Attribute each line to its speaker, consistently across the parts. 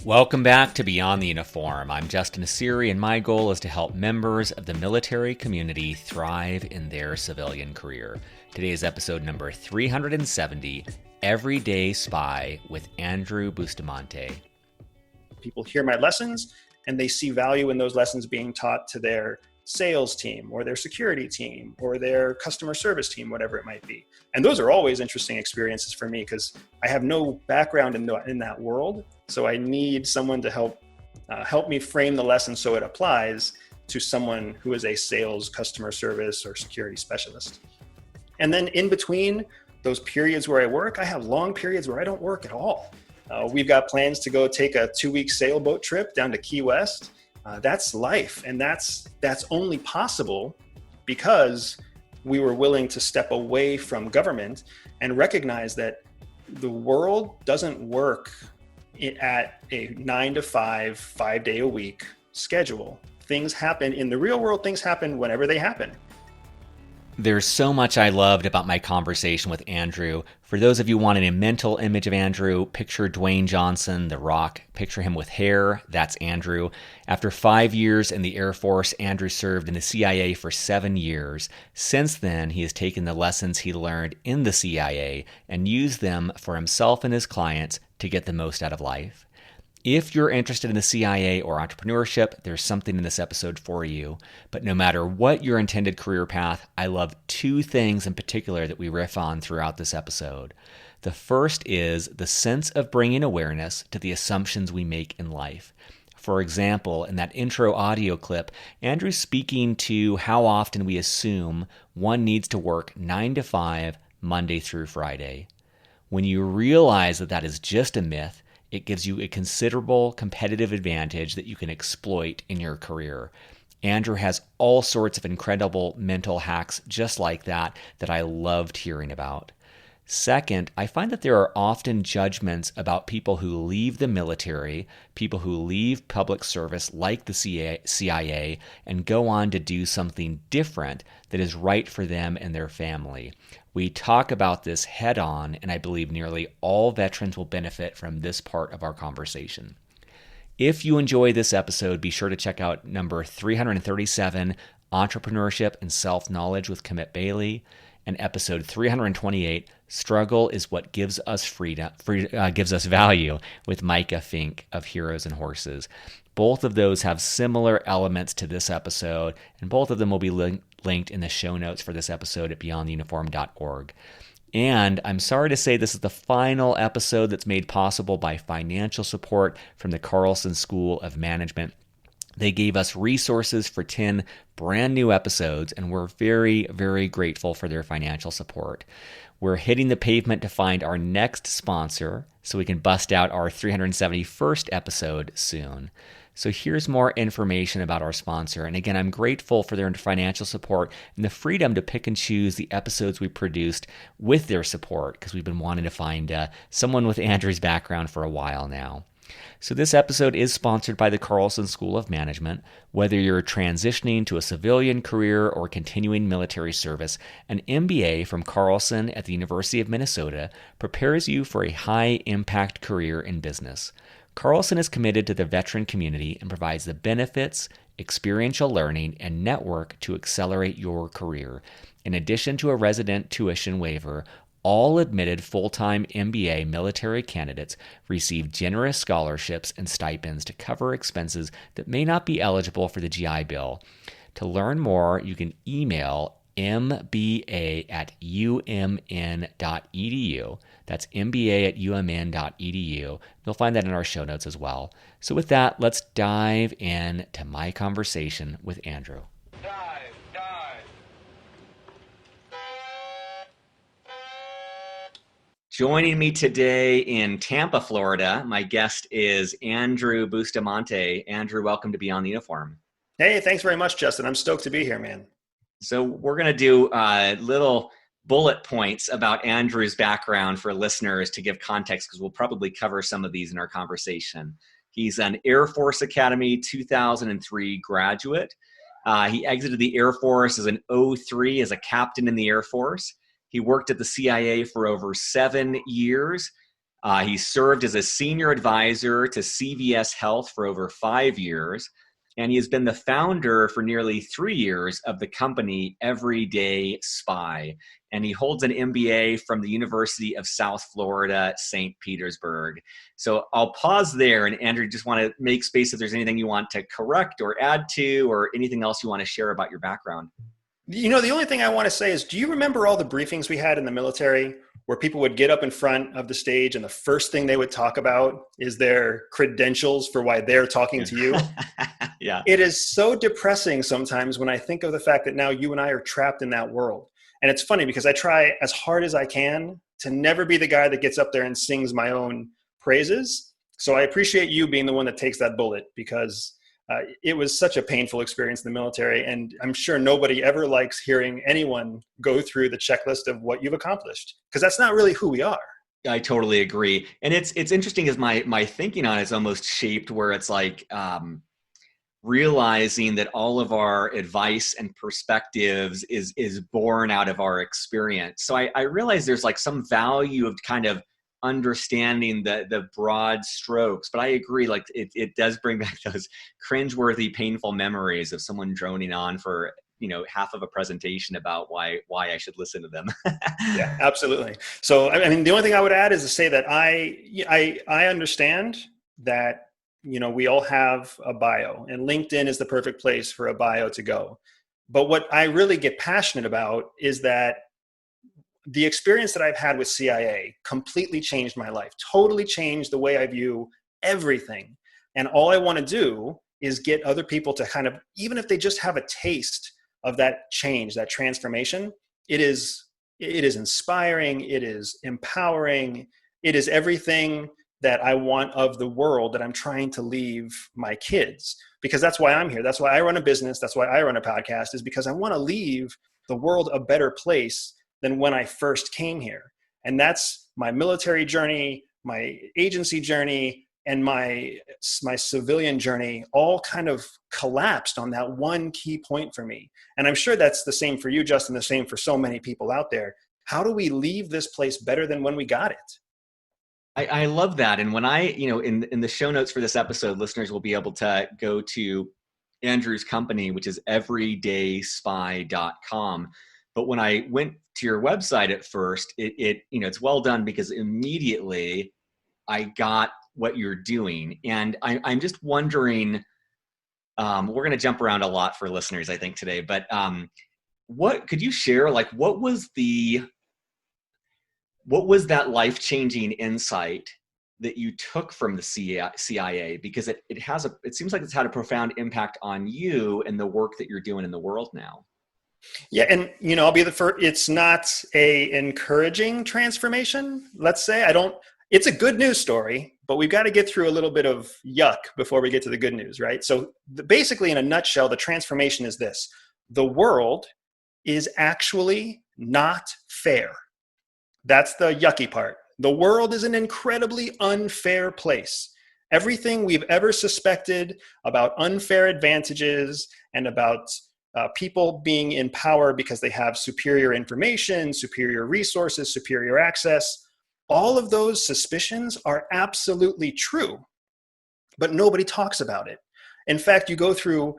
Speaker 1: Welcome back to Beyond the Uniform. I'm Justin Asiri, and my goal is to help members of the military community thrive in their civilian career. Today is episode number 370, Everyday Spy with Andrew Bustamante.
Speaker 2: People hear my lessons and they see value in those lessons being taught to their sales team or their security team or their customer service team, whatever it might be. And those are always interesting experiences for me because I have no background in that world. So I need someone to help me frame the lesson so it applies to someone who is a sales, customer service, or security specialist. And then in between those periods where I work, I have long periods where I don't work at all. We've got plans to go take a 2-week sailboat trip down to Key West. That's life, and that's only possible because we were willing to step away from government and recognize that the world doesn't work at a 9 to 5, 5-day-a-week schedule. Things happen in the real world. Things happen whenever they happen.
Speaker 1: There's so much I loved about my conversation with Andrew. For those of you wanting a mental image of Andrew, picture Dwayne Johnson, The Rock. Picture him with hair. That's Andrew. After 5 years in the Air Force, Andrew served in the CIA for 7 years. Since then, he has taken the lessons he learned in the CIA and used them for himself and his clients to get the most out of life. If you're interested in the CIA or entrepreneurship, there's something in this episode for you. But no matter what your intended career path, I love 2 things in particular that we riff on throughout this episode. The first is the sense of bringing awareness to the assumptions we make in life. For example, in that intro audio clip, Andrew's speaking to how often we assume one needs to work 9 to 5, Monday through Friday. When you realize that that is just a myth, it gives you a considerable competitive advantage that you can exploit in your career. Andrew has all sorts of incredible mental hacks just like that I loved hearing about. Second, I find that there are often judgments about people who leave the military, people who leave public service like the CIA, and go on to do something different that is right for them and their family. We talk about this head on, and I believe nearly all veterans will benefit from this part of our conversation. If you enjoy this episode, be sure to check out number 337, Entrepreneurship and Self-Knowledge with Commit Bailey, and episode 328, Struggle is What Gives Us Gives Us Value, with Micah Fink of Heroes and Horses. Both of those have similar elements to this episode, and both of them will be linked in the show notes for this episode at beyondtheuniform.org. And I'm sorry to say this is the final episode that's made possible by financial support from the Carlson School of Management. They gave us resources for 10 brand new episodes, and we're very, very grateful for their financial support. We're hitting the pavement to find our next sponsor so we can bust out our 371st episode soon. So here's more information about our sponsor. And again, I'm grateful for their financial support and the freedom to pick and choose the episodes we produced with their support, because we've been wanting to find someone with Andrew's background for a while now. So this episode is sponsored by the Carlson School of Management. Whether you're transitioning to a civilian career or continuing military service, an MBA from Carlson at the University of Minnesota prepares you for a high-impact career in business. Carlson is committed to the veteran community and provides the benefits, experiential learning, and network to accelerate your career. In addition to a resident tuition waiver, all admitted full-time MBA military candidates receive generous scholarships and stipends to cover expenses that may not be eligible for the GI Bill. To learn more, you can email mba@umn.edu. That's mba@umn.edu. You'll find that in our show notes as well. So with that, let's dive into my conversation with Andrew. Joining me today in Tampa, Florida, my guest is Andrew Bustamante. Andrew, welcome to Beyond the Uniform.
Speaker 2: Hey, thanks very much, Justin. I'm stoked to be here, man.
Speaker 1: So we're going to do little bullet points about Andrew's background for listeners to give context, because we'll probably cover some of these in our conversation. He's an Air Force Academy 2003 graduate. He exited the Air Force as an 03 as a captain in the Air Force. He worked at the CIA for over 7 years. He served as a senior advisor to CVS Health for over 5 years, and he has been the founder for nearly 3 years of the company Everday Spy. And he holds an MBA from the University of South Florida, St. Petersburg. So I'll pause there. And Andrew, just want to make space if there's anything you want to correct or add to, or anything else you want to share about your background.
Speaker 2: The only thing I want to say is, do you remember all the briefings we had in the military where people would get up in front of the stage and the first thing they would talk about is their credentials for why they're talking to you?
Speaker 1: Yeah.
Speaker 2: It is so depressing sometimes when I think of the fact that now you and I are trapped in that world. And it's funny because I try as hard as I can to never be the guy that gets up there and sings my own praises. So I appreciate you being the one that takes that bullet, because it was such a painful experience in the military. And I'm sure nobody ever likes hearing anyone go through the checklist of what you've accomplished, because that's not really who we are.
Speaker 1: I totally agree. And it's interesting as my thinking on it's almost shaped where it's like realizing that all of our advice and perspectives is born out of our experience. So I realize there's like some value of kind of understanding the broad strokes, but I agree, like it does bring back those cringeworthy, painful memories of someone droning on for half of a presentation about why I should listen to them.
Speaker 2: Yeah, absolutely. So, I mean, the only thing I would add is to say that I understand that, we all have a bio, and LinkedIn is the perfect place for a bio to go. But what I really get passionate about is that the experience that I've had with CIA completely changed my life, totally changed the way I view everything. And all I want to do is get other people to kind of, even if they just have a taste of that change, that transformation, it is inspiring, it is empowering, it is everything that I want of the world that I'm trying to leave my kids. Because that's why I'm here. That's why I run a business. That's why I run a podcast, is because I want to leave the world a better place than when I first came here. And that's my military journey, my agency journey, and my civilian journey all kind of collapsed on that one key point for me. And I'm sure that's the same for you, Justin, the same for so many people out there. How do we leave this place better than when we got it?
Speaker 1: I love that. And when in the show notes for this episode, listeners will be able to go to Andrew's company, which is everydayspy.com. But when I went to your website at first, it's well done, because immediately I got what you're doing. And I'm just wondering, we're going to jump around a lot for listeners, I think, today, but what could you share? Like, what was that life-changing insight that you took from the CIA? Because it seems like it's had a profound impact on you and the work that you're doing in the world now.
Speaker 2: Yeah, and I'll be the first. It's not a encouraging transformation. Let's say it's a good news story, but we've got to get through a little bit of yuck before we get to the good news, right? So basically, in a nutshell, the transformation is this: the world is actually not fair. That's the yucky part. The world is an incredibly unfair place. Everything we've ever suspected about unfair advantages and about people being in power because they have superior information, superior resources, superior access, all of those suspicions are absolutely true, but nobody talks about it. In fact, you go through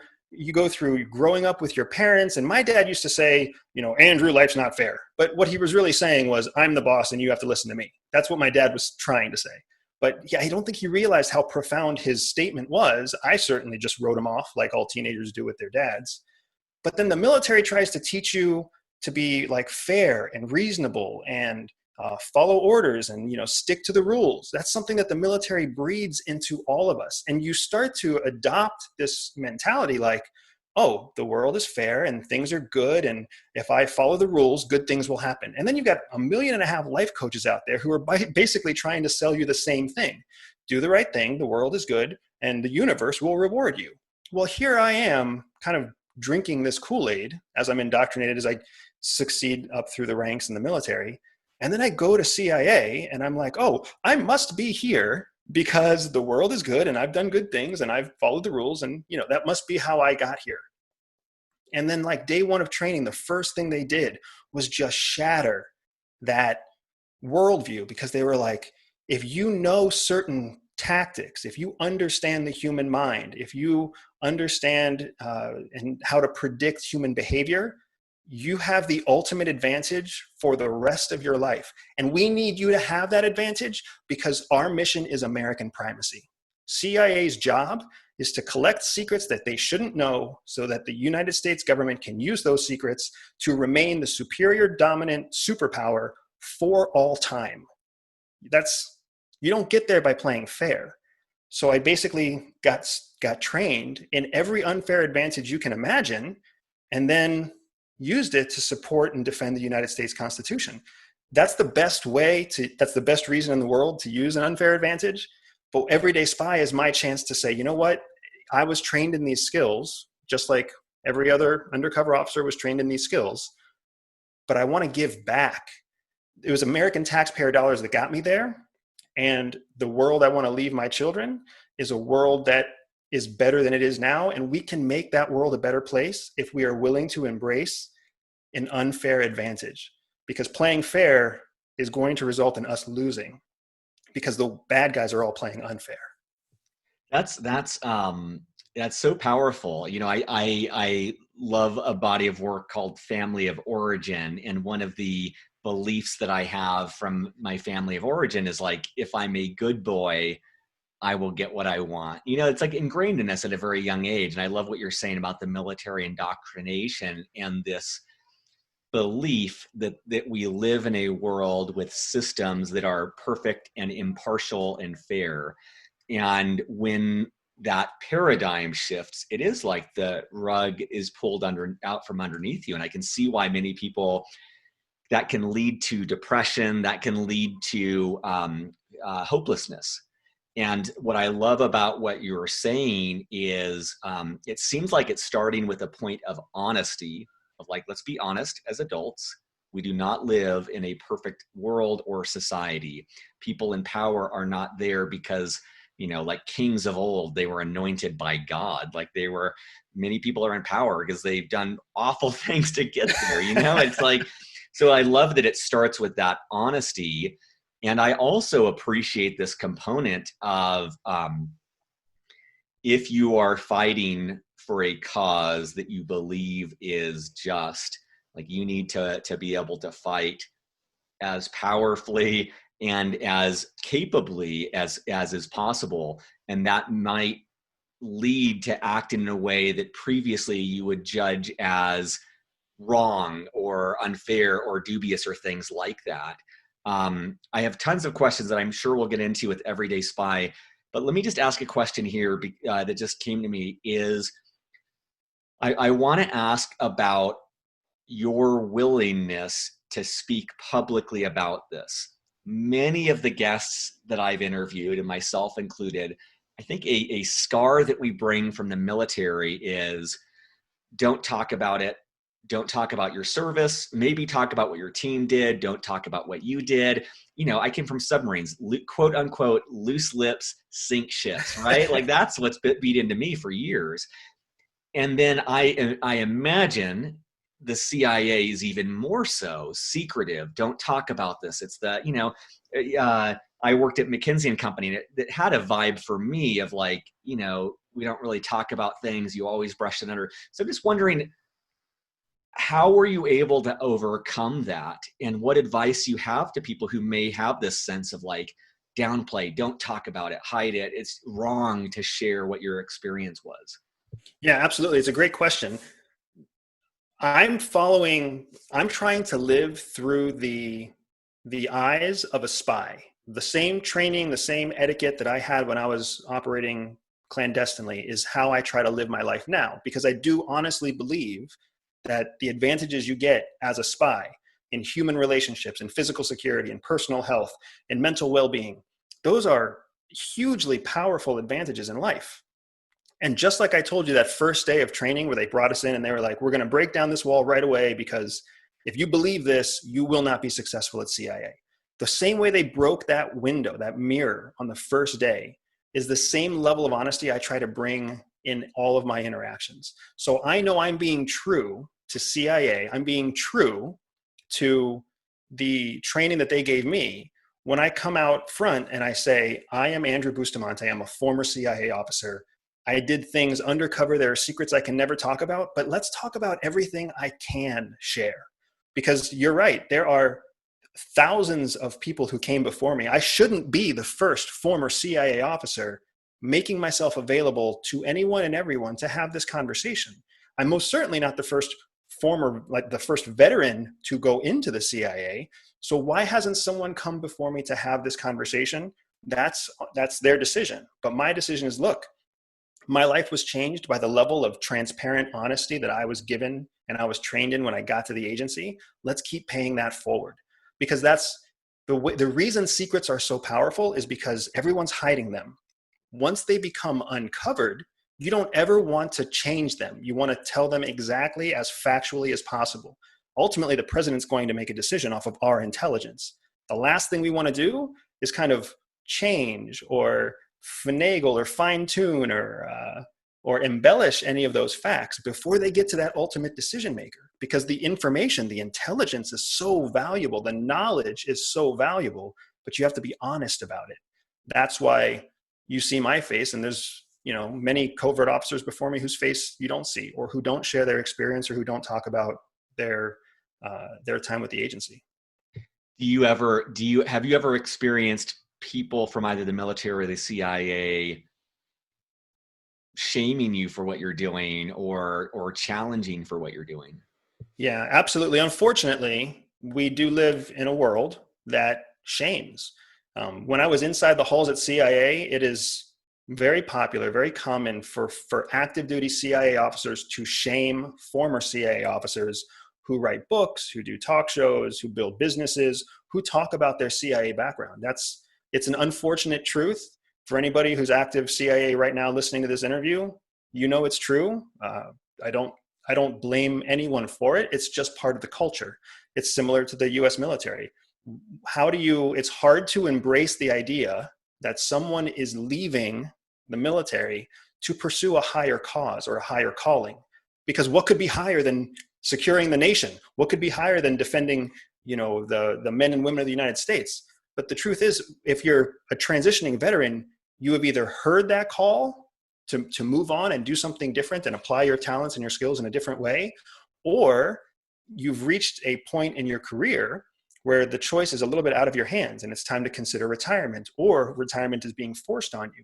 Speaker 2: growing up with your parents, and my dad used to say, Andrew, life's not fair. But what he was really saying was, I'm the boss and you have to listen to me. That's what my dad was trying to say. But yeah, I don't think he realized how profound his statement was. I certainly just wrote him off like all teenagers do with their dads. But then the military tries to teach you to be like fair and reasonable and follow orders and stick to the rules. That's something that the military breeds into all of us. And you start to adopt this mentality like, oh, the world is fair and things are good, and if I follow the rules, good things will happen. And then you've got 1.5 million life coaches out there who are basically trying to sell you the same thing. Do the right thing, the world is good, and the universe will reward you. Well, here I am kind of drinking this Kool-Aid as I'm indoctrinated, as I succeed up through the ranks in the military. And then I go to CIA and I'm like, oh, I must be here because the world is good and I've done good things and I've followed the rules, and that must be how I got here. And then like day one of training, the first thing they did was just shatter that worldview, because they were like, if you know certain tactics, if you understand the human mind, if you understand and how to predict human behavior, you have the ultimate advantage for the rest of your life. And we need you to have that advantage because our mission is American primacy. CIA's job is to collect secrets that they shouldn't know so that the United States government can use those secrets to remain the superior dominant superpower for all time. That's, you don't get there by playing fair. So I basically got trained in every unfair advantage you can imagine, and then used it to support and defend the United States Constitution. That's the best way to, that's the best reason in the world to use an unfair advantage. But Everyday Spy is my chance to say, you know what? I was trained in these skills, just like every other undercover officer was trained in these skills, but I want to give back. It was American taxpayer dollars that got me there. And the world I want to leave my children is a world that is better than it is now. And we can make that world a better place if we are willing to embrace an unfair advantage. Because playing fair is going to result in us losing because the bad guys are all playing unfair.
Speaker 1: That's so powerful. You know, I love a body of work called Family of Origin, and one of the beliefs that I have from my family of origin is like, if I'm a good boy, I will get what I want. You know, it's like ingrained in us at a very young age. And I love what you're saying about the military indoctrination and this belief that we live in a world with systems that are perfect and impartial and fair. And when that paradigm shifts, it is like the rug is pulled out from underneath you. And I can see why many people, that can lead to depression, that can lead to hopelessness. And what I love about what you're saying is it seems like it's starting with a point of honesty, of like, let's be honest as adults. We do not live in a perfect world or society. People in power are not there because, you know, like kings of old, they were anointed by God. Like many people are in power because they've done awful things to get there. You know, it's like, so I love that it starts with that honesty. And I also appreciate this component of if you are fighting for a cause that you believe is just, like, you need to be able to fight as powerfully and as capably as is possible. And that might lead to act in a way that previously you would judge as wrong or unfair or dubious or things like that. I have tons of questions that I'm sure we'll get into with Everyday Spy, but let me just ask a question here that just came to me is, I want to ask about your willingness to speak publicly about this. Many of the guests that I've interviewed, and myself included, I think a scar that we bring from the military is don't talk about it. Don't talk about your service. Maybe talk about what your team did. Don't talk about what you did. You know, I came from submarines, quote unquote, loose lips sink ships, right? Like that's what's beat into me for years. And then I imagine the CIA is even more so secretive. Don't talk about this. It's the, you know, I worked at McKinsey and Company, and it had a vibe for me of like, you know, we don't really talk about things. You always brush it under. So I'm just wondering, how were you able to overcome that? And what advice you have to people who may have this sense of like, downplay, don't talk about it, hide it. It's wrong to share what your experience was.
Speaker 2: Yeah, absolutely. It's a great question. I'm trying to live through the eyes of a spy. The same training, the same etiquette that I had when I was operating clandestinely is how I try to live my life now, because I do honestly believe that the advantages you get as a spy in human relationships, in physical security, in personal health, in mental well-being, those are hugely powerful advantages in life. And just like I told you that first day of training where they brought us in and they were like, we're going to break down this wall right away because if you believe this, you will not be successful at CIA. The same way they broke that window, that mirror on the first day, is the same level of honesty I try to bring in all of my interactions. So I know I'm being true to CIA. I'm being true to the training that they gave me when I come out front and I say, I am Andrew Bustamante, I'm a former CIA officer. I did things undercover. There are secrets I can never talk about, but let's talk about everything I can share. Because you're right, there are thousands of people who came before me. I shouldn't be the first former CIA officer making myself available to anyone and everyone to have this conversation. I'm most certainly not the first like the first veteran to go into the CIA. So why hasn't someone come before me to have this conversation? That's their decision. But my decision is, look, my life was changed by the level of transparent honesty that I was given and I was trained in when I got to the agency. Let's keep paying that forward, because that's the reason secrets are so powerful is because everyone's hiding them. Once they become uncovered, you don't ever want to change them. You want to tell them exactly as factually as possible. Ultimately, the president's going to make a decision off of our intelligence. The last thing we want to do is kind of change or finagle or fine tune or embellish any of those facts before they get to that ultimate decision maker, because the information, the intelligence is so valuable, the knowledge is so valuable, but you have to be honest about it. That's why you see my face, and there's many covert officers before me whose face you don't see, or who don't share their experience, or who don't talk about their time with the agency.
Speaker 1: Have you ever experienced people from either the military or the CIA shaming you for what you're doing, or challenging for what you're doing?
Speaker 2: Yeah, absolutely. Unfortunately, we do live in a world that shames. When I was inside the halls at CIA, it is very popular, very common for active duty CIA officers to shame former CIA officers who write books, who do talk shows, who build businesses, who talk about their CIA background. It's an unfortunate truth for anybody who's active CIA right now listening to this interview. It's true. I don't blame anyone for it. It's just part of the culture. It's similar to the US military. It's hard to embrace the idea that someone is leaving the military to pursue a higher cause or a higher calling. Because what could be higher than securing the nation? What could be higher than defending, the men and women of the United States? But the truth is, if you're a transitioning veteran, you have either heard that call to move on and do something different and apply your talents and your skills in a different way, or you've reached a point in your career where the choice is a little bit out of your hands and it's time to consider retirement, or retirement is being forced on you.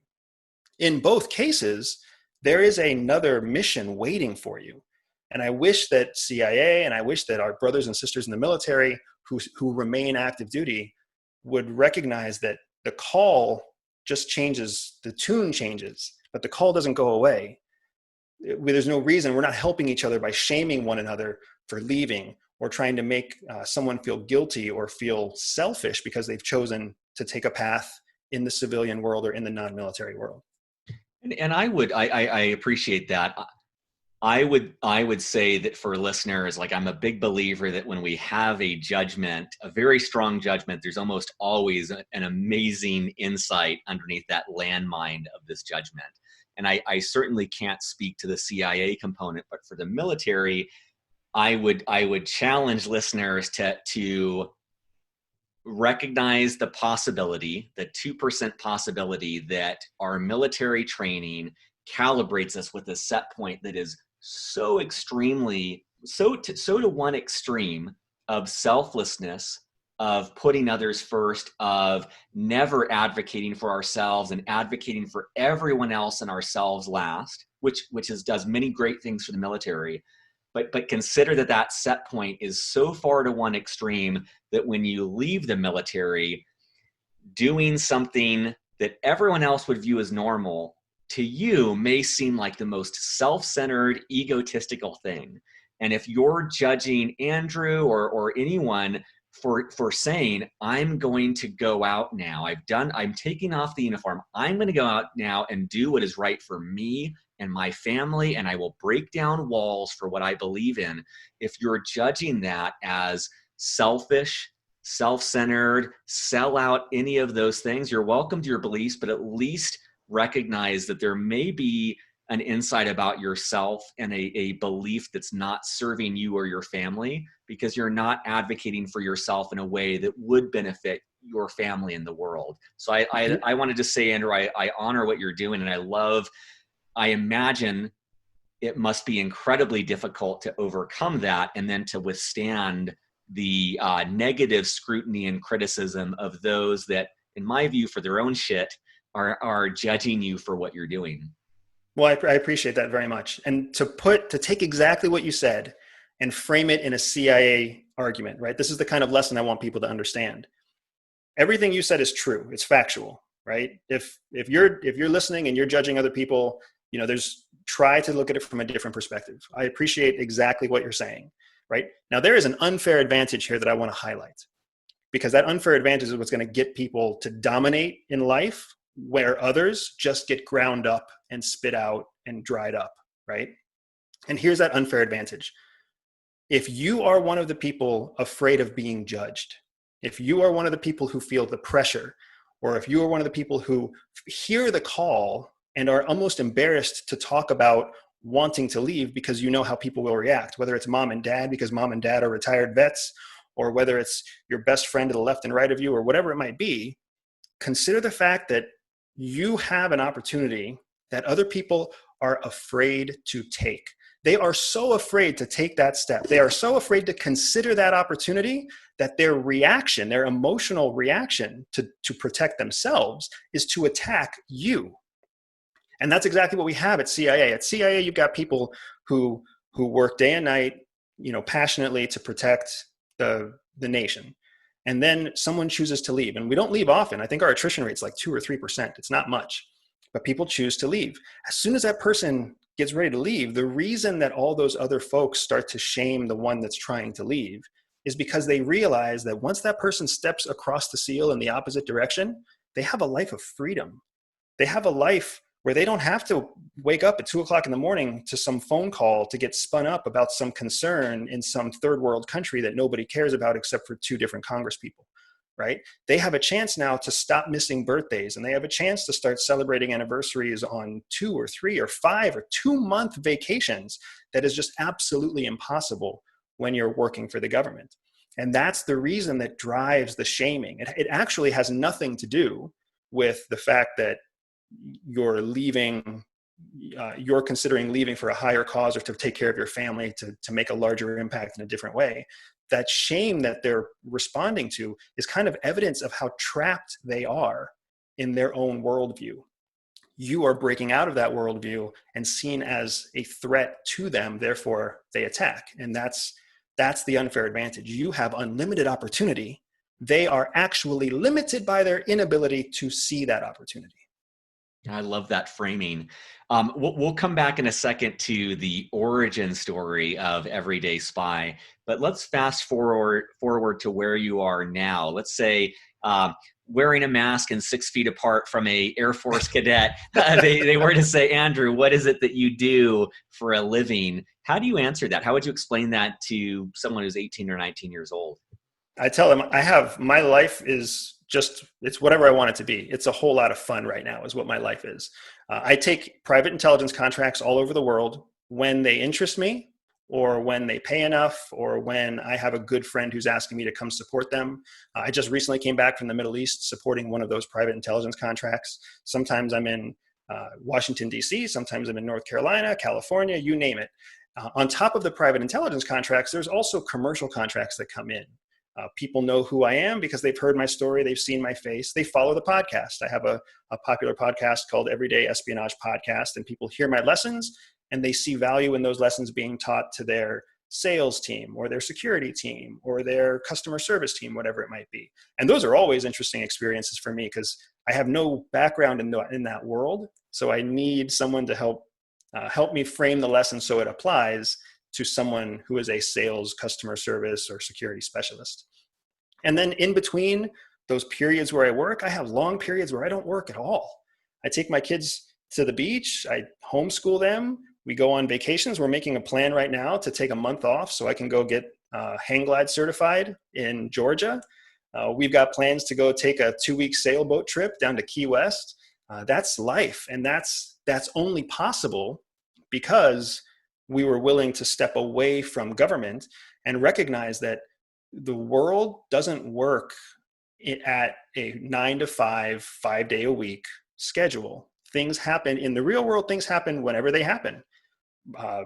Speaker 2: In both cases, there is another mission waiting for you. And I wish that CIA, and I wish that our brothers and sisters in the military who remain active duty would recognize that the call just changes, the tune changes, but the call doesn't go away. There's no reason. We're not helping each other by shaming one another for leaving, or trying to make someone feel guilty or feel selfish because they've chosen to take a path in the civilian world or in the non-military world.
Speaker 1: And I appreciate that. I would say that for listeners, like, I'm a big believer that when we have a judgment, a very strong judgment, there's almost always an amazing insight underneath that landmine of this judgment. And I certainly can't speak to the CIA component, but for the military, I would challenge listeners to recognize the possibility, the 2% possibility, that our military training calibrates us with a set point that is so extremely, to one extreme of selflessness, of putting others first, of never advocating for ourselves and advocating for everyone else and ourselves last, which does many great things for the military. But consider that set point is so far to one extreme that when you leave the military, doing something that everyone else would view as normal to you may seem like the most self-centered, egotistical thing. And if you're judging Andrew or anyone for saying, I'm going to go out now, I'm taking off the uniform, I'm going to go out now and do what is right for me and my family, and I will break down walls for what I believe in. If you're judging that as selfish, self-centered, sell out, any of those things, you're welcome to your beliefs, but at least recognize that there may be an insight about yourself and a belief that's not serving you or your family, because you're not advocating for yourself in a way that would benefit your family and the world. So I wanted to say, Andrew, I honor what you're doing, and I imagine it must be incredibly difficult to overcome that and then to withstand the negative scrutiny and criticism of those that, in my view, for their own shit, are judging you for what you're doing.
Speaker 2: Well, I appreciate that very much. And to take exactly what you said and frame it in a CIA argument, right? This is the kind of lesson I want people to understand. Everything you said is true. It's factual, right? If you're listening and you're judging other people, try to look at it from a different perspective. I appreciate exactly what you're saying, right? Now there is an unfair advantage here that I want to highlight, because that unfair advantage is what's going to get people to dominate in life where others just get ground up and spit out and dried up, right? And here's that unfair advantage. If you are one of the people afraid of being judged, if you are one of the people who feel the pressure, or if you are one of the people who hear the call and are almost embarrassed to talk about wanting to leave because you know how people will react, whether it's mom and dad because mom and dad are retired vets, or whether it's your best friend to the left and right of you, or whatever it might be, consider the fact that you have an opportunity that other people are afraid to take. They are so afraid to take that step. They are so afraid to consider that opportunity that their reaction, their emotional reaction to protect themselves is to attack you. And that's exactly what we have at CIA. At CIA, you've got people who work day and night, passionately to protect the nation. And then someone chooses to leave. And we don't leave often. I think our attrition rate's like 2 or 3%. It's not much, but people choose to leave. As soon as that person gets ready to leave, the reason that all those other folks start to shame the one that's trying to leave is because they realize that once that person steps across the seal in the opposite direction, they have a life of freedom. They have a life where they don't have to wake up at 2:00 in the morning to some phone call to get spun up about some concern in some third world country that nobody cares about except for 2 different congresspeople, right? They have a chance now to stop missing birthdays, and they have a chance to start celebrating anniversaries on 2 or 3 or 5 or 2-month vacations that is just absolutely impossible when you're working for the government. And that's the reason that drives the shaming. It actually has nothing to do with the fact that you're leaving, you're considering leaving for a higher cause or to take care of your family, to make a larger impact in a different way. That shame that they're responding to is kind of evidence of how trapped they are in their own worldview. You are breaking out of that worldview and seen as a threat to them, therefore they attack. And that's the unfair advantage. You have unlimited opportunity. They are actually limited by their inability to see that opportunity.
Speaker 1: I love that framing. We'll come back in a second to the origin story of Everyday Spy, but let's fast forward to where you are now. Let's say wearing a mask and 6 feet apart from a Air Force cadet, they were to say, Andrew, what is it that you do for a living? How do you answer that? How would you explain that to someone who's 18 or 19 years old?
Speaker 2: I tell them my life is it's whatever I want it to be. It's a whole lot of fun right now is what my life is. I take private intelligence contracts all over the world when they interest me, or when they pay enough, or when I have a good friend who's asking me to come support them. I just recently came back from the Middle East supporting one of those private intelligence contracts. Sometimes I'm in Washington, D.C., sometimes I'm in North Carolina, California, you name it. On top of the private intelligence contracts, there's also commercial contracts that come in. People know who I am because they've heard my story, they've seen my face, they follow the podcast. I have a popular podcast called Everday Espionage Podcast, and people hear my lessons and they see value in those lessons being taught to their sales team or their security team or their customer service team, whatever it might be. And those are always interesting experiences for me because I have no background in that world. So I need someone to help me frame the lesson so it applies to someone who is a sales, customer service, or security specialist. And then in between those periods where I work, I have long periods where I don't work at all. I take my kids to the beach, I homeschool them, we go on vacations. We're making a plan right now to take a month off so I can go get hang glide certified in Georgia. We've got plans to go take a 2-week sailboat trip down to Key West. That's life. And that's only possible because we were willing to step away from government and recognize that the world doesn't work at a 9 to 5, 5 day a week schedule. Things happen in the real world, things happen whenever they happen. Uh,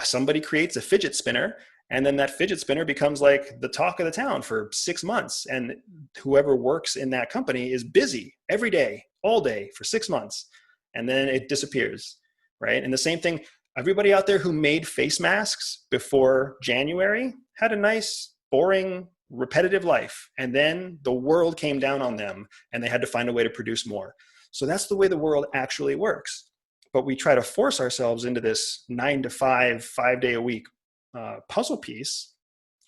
Speaker 2: Somebody creates a fidget spinner, and then that fidget spinner becomes like the talk of the town for 6 months. And whoever works in that company is busy every day, all day for 6 months. And then it disappears, right? And the same thing, everybody out there who made face masks before January had a nice, boring, repetitive life. And then the world came down on them and they had to find a way to produce more. So that's the way the world actually works. But we try to force ourselves into this 9 to 5, 5 day a week puzzle piece.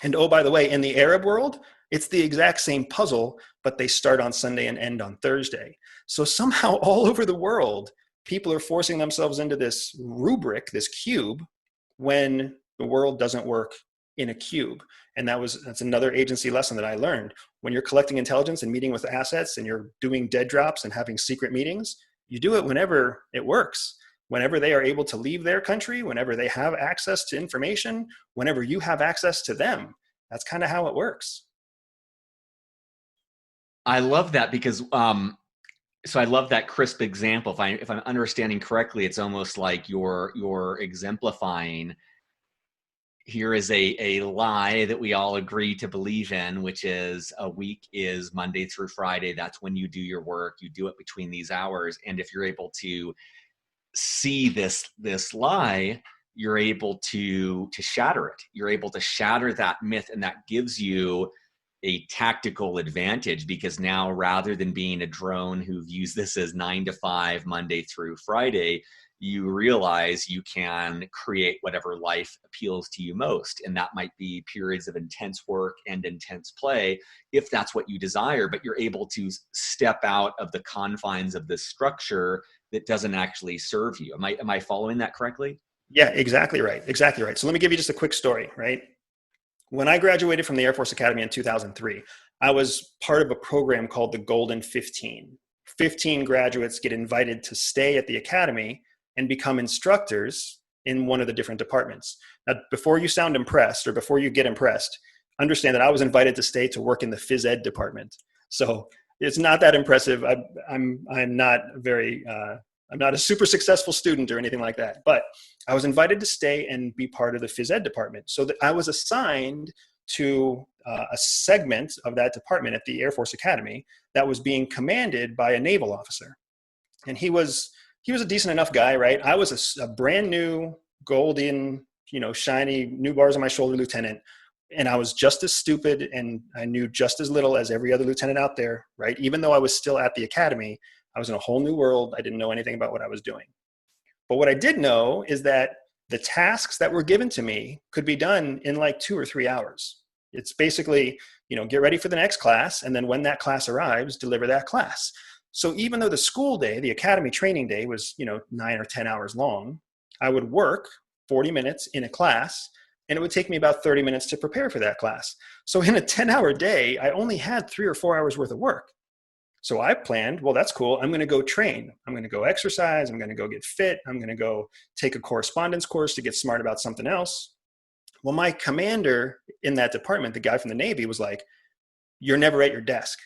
Speaker 2: And oh, by the way, in the Arab world, it's the exact same puzzle, but they start on Sunday and end on Thursday. So somehow all over the world, people are forcing themselves into this rubric, this cube, when the world doesn't work in a cube. And that's another agency lesson that I learned. When you're collecting intelligence and meeting with assets and you're doing dead drops and having secret meetings, you do it whenever it works. Whenever they are able to leave their country, whenever they have access to information, whenever you have access to them. That's kind of how it works.
Speaker 1: I love that because so I love that crisp example. If I'm understanding correctly, it's almost like you're exemplifying, here is a lie that we all agree to believe in, which is a week is Monday through Friday. That's when you do your work. You do it between these hours. And if you're able to see this lie, you're able to shatter it. You're able to shatter that myth, and that gives you a tactical advantage, because now, rather than being a drone who views this as 9 to 5 Monday through Friday, you realize you can create whatever life appeals to you most. And that might be periods of intense work and intense play, if that's what you desire, but you're able to step out of the confines of this structure that doesn't actually serve you. Am I following that correctly?
Speaker 2: Yeah, exactly right. Exactly right. So let me give you just a quick story, right? When I graduated from the Air Force Academy in 2003, I was part of a program called the Golden 15. 15 graduates get invited to stay at the academy and become instructors in one of the different departments. Now, before you sound impressed, or before you get impressed, understand that I was invited to stay to work in the phys ed department. So it's not that impressive. I'm not very I'm not a super successful student or anything like that, but I was invited to stay and be part of the phys ed department. So that I was assigned to a segment of that department at the Air Force Academy that was being commanded by a naval officer. And he was a decent enough guy, right? I was a brand new, golden, shiny, new bars on my shoulder lieutenant. And I was just as stupid, and I knew just as little as every other lieutenant out there, right? Even though I was still at the academy, I was in a whole new world. I didn't know anything about what I was doing. But what I did know is that the tasks that were given to me could be done in like 2 or 3 hours. It's basically, get ready for the next class, and then when that class arrives, deliver that class. So even though the school day, the academy training day was, 9 or 10 hours long, I would work 40 minutes in a class, and it would take me about 30 minutes to prepare for that class. So in a 10-hour day, I only had 3 or 4 hours worth of work. So I planned, well, that's cool. I'm going to go train. I'm going to go exercise. I'm going to go get fit. I'm going to go take a correspondence course to get smart about something else. Well, my commander in that department, the guy from the Navy, was like, "You're never at your desk."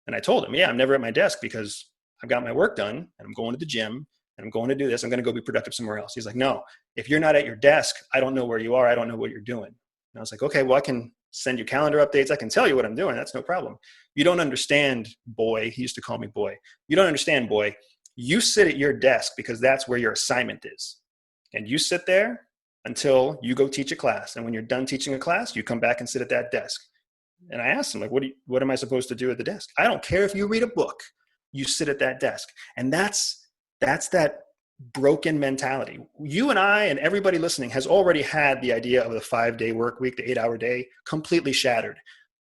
Speaker 2: And I told him, "Yeah, I'm never at my desk because I've got my work done and I'm going to the gym and I'm going to do this. I'm going to go be productive somewhere else." He's like, "No, if you're not at your desk, I don't know where you are. I don't know what you're doing." And I was like, "Okay, well, I can send you calendar updates. I can tell you what I'm doing. That's no problem. You don't understand, boy." He used to call me boy. "You don't understand, boy. You sit at your desk because that's where your assignment is. And you sit there until you go teach a class. And when you're done teaching a class, you come back and sit at that desk." And I asked him, like, what am I supposed to do at the desk? "I don't care if you read a book. You sit at that desk." And that's that broken mentality. You and I and everybody listening has already had the idea of the 5-day work week, the 8-hour day, completely shattered.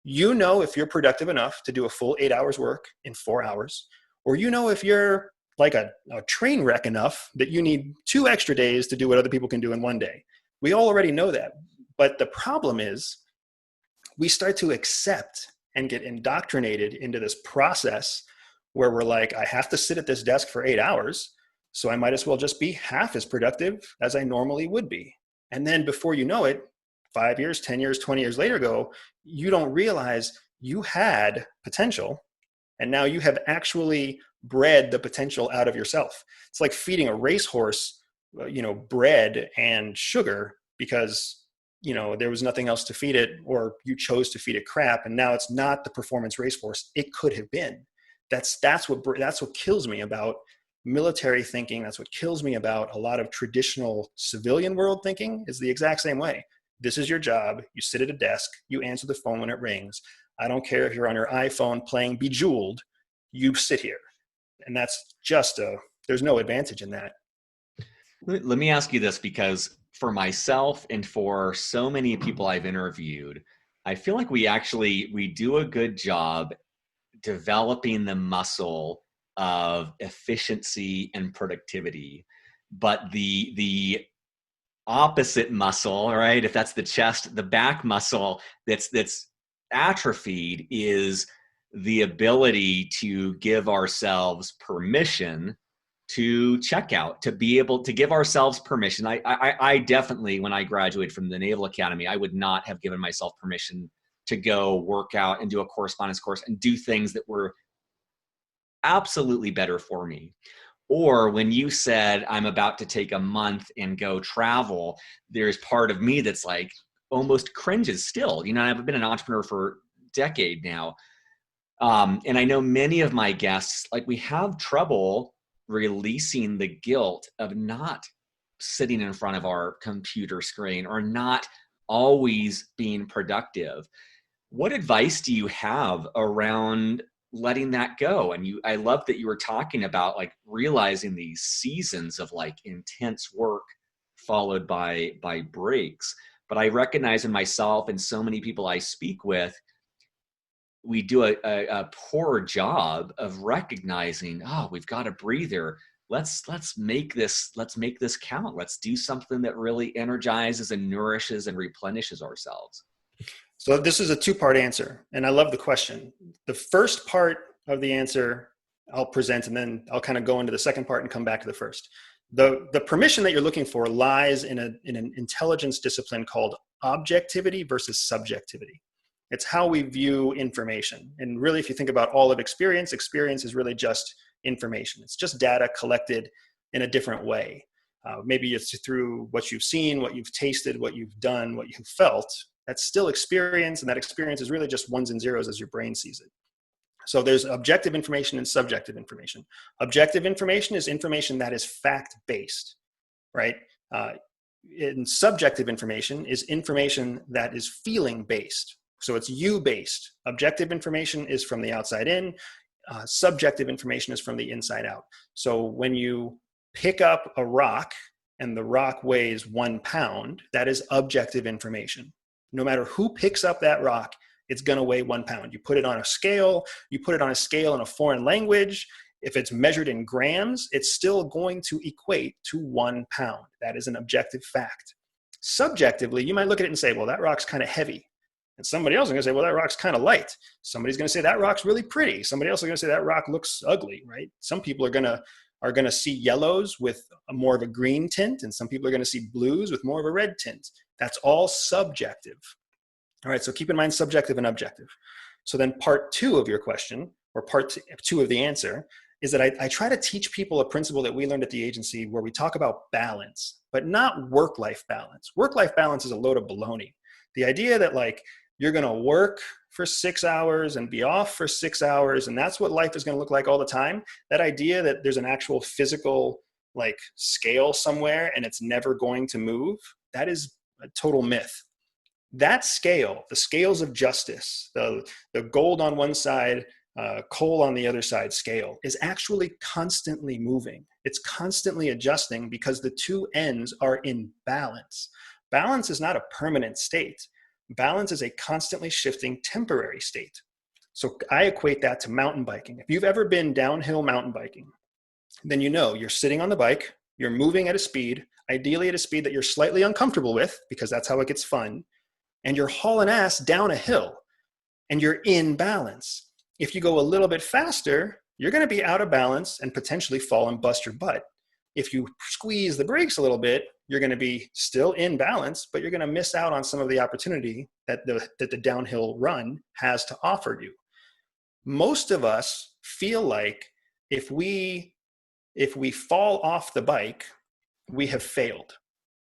Speaker 2: If you're productive enough to do a full 8 hours work in 4 hours, or if you're like a train wreck enough that you need 2 extra days to do what other people can do in 1 day. We all already know that. But the problem is we start to accept and get indoctrinated into this process where we're like, I have to sit at this desk for 8 hours, so I might as well just be half as productive as I normally would be. And then before you know it, 5 years, 10 years, 20 years later you don't realize you had potential, and now you have actually bred the potential out of yourself. It's like feeding a racehorse, bread and sugar because, there was nothing else to feed it, or you chose to feed it crap. And now it's not the performance racehorse it could have been. That's what kills me about military thinking. That's what kills me about a lot of traditional civilian world thinking, is the exact same way. This is your job. You sit at a desk, you answer the phone when it rings. I don't care if you're on your iPhone playing Bejeweled, you sit here. And that's there's no advantage in that.
Speaker 1: Let me ask you this, because for myself and for so many people I've interviewed, I feel like we do a good job developing the muscle of efficiency and productivity. But the opposite muscle, right? If that's the chest, the back muscle that's atrophied is the ability to give ourselves permission to check out, to be able to give ourselves permission. I definitely, when I graduated from the Naval Academy, I would not have given myself permission to go work out and do a correspondence course and do things that were absolutely better for me. Or when you said, I'm about to take a month and go travel, there's part of me that's like almost cringes still. I've been an entrepreneur for a decade now. And I know many of my guests, like, we have trouble releasing the guilt of not sitting in front of our computer screen or not always being productive. What advice do you have around letting that go? And I love that you were talking about like realizing these seasons of like intense work followed by breaks. But I recognize in myself and so many people I speak with, we do a poor job of recognizing, oh, we've got a breather. Let's make this count. Let's do something that really energizes and nourishes and replenishes ourselves.
Speaker 2: So this is a two-part answer, and I love the question. The first part of the answer I'll present, and then I'll kind of go into the second part and come back to the first. The permission that you're looking for lies in an intelligence discipline called objectivity versus subjectivity. It's how we view information. And really, if you think about all of experience is really just information. It's just data collected in a different way. Maybe it's through what you've seen, what you've tasted, what you've done, what you've felt. That's still experience, and that experience is really just ones and zeros as your brain sees it. So there's objective information and subjective information. Objective information is information that is fact-based, right? And subjective information is information that is feeling-based. So it's you-based. Objective information is from the outside in. Subjective information is from the inside out. So when you pick up a rock and the rock weighs 1 pound, that is objective information. No matter who picks up that rock, it's going to weigh 1 pound. You put it on a scale in a foreign language. If it's measured in grams, it's still going to equate to 1 pound. That is an objective fact. Subjectively, you might look at it and say, well, that rock's kind of heavy. And somebody else is going to say, well, that rock's kind of light. Somebody's going to say that rock's really pretty. Somebody else is going to say that rock looks ugly, right? Some people are going to see yellows with more of a green tint, and some people are going to see blues with more of a red tint. That's all subjective. All right, so keep in mind subjective and objective. So then part two of your question, or part two of the answer, is that I try to teach people a principle that we learned at the agency where we talk about balance, but not work-life balance. Work-life balance is a load of baloney. The idea that like you're going to work for 6 hours and be off for 6 hours, and that's what life is going to look like all the time, that idea that there's an actual physical like scale somewhere and it's never going to move, that is a total myth. That scale, the scales of justice, the gold on one side, coal on the other side scale, is actually constantly moving. It's constantly adjusting because the two ends are in balance. Balance is not a permanent state. Balance is a constantly shifting temporary state. So I equate that to mountain biking. If you've ever been downhill mountain biking, then you know you're sitting on the bike, you're moving at a speed, ideally at a speed that you're slightly uncomfortable with, because that's how it gets fun, and you're hauling ass down a hill, and you're in balance. If you go a little bit faster, you're going to be out of balance and potentially fall and bust your butt. If you squeeze the brakes a little bit, you're going to be still in balance, but you're going to miss out on some of the opportunity that the downhill run has to offer you. Most of us feel like if we fall off the bike, we have failed,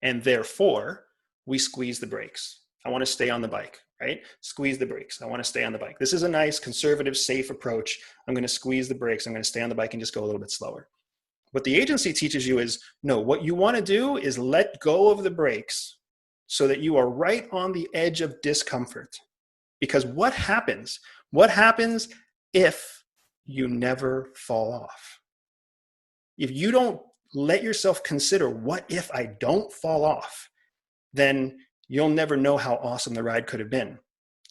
Speaker 2: and therefore we squeeze the brakes. I want to stay on the bike, right? Squeeze the brakes. I want to stay on the bike. This is a nice, conservative, safe approach. I'm going to squeeze the brakes. I'm going to stay on the bike and just go a little bit slower. What the agency teaches you is, no, what you want to do is let go of the brakes so that you are right on the edge of discomfort. Because what happens? What happens if you never fall off? If you don't let yourself consider, what if I don't fall off? Then you'll never know how awesome the ride could have been.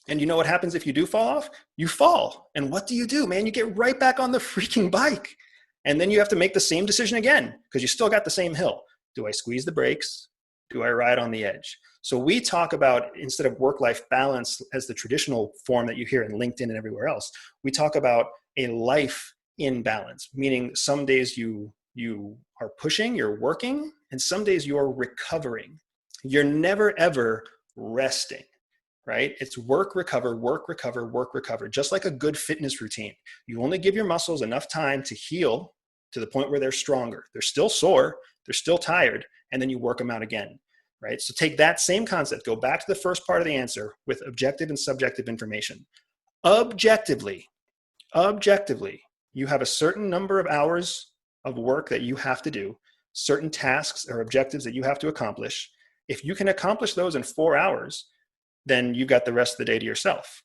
Speaker 2: And you know what happens if you do fall off? You fall. And what do, man? You get right back on the freaking bike. And then you have to make the same decision again because you still got the same hill. Do I squeeze the brakes? Do I ride on the edge? So we talk about, instead of work-life balance as the traditional form that you hear in LinkedIn and everywhere else, we talk about a life in balance, meaning some days you are pushing, you're working, and some days you're recovering. You're never, ever resting, right? It's work, recover, work, recover, work, recover, just like a good fitness routine. You only give your muscles enough time to heal to the point where they're stronger. They're still sore, they're still tired, and then you work them out again, right? So take that same concept, go back to the first part of the answer with objective and subjective information. Objectively, you have a certain number of hours of work that you have to do, certain tasks or objectives that you have to accomplish. If you can accomplish those in 4 hours, then you've got the rest of the day to yourself.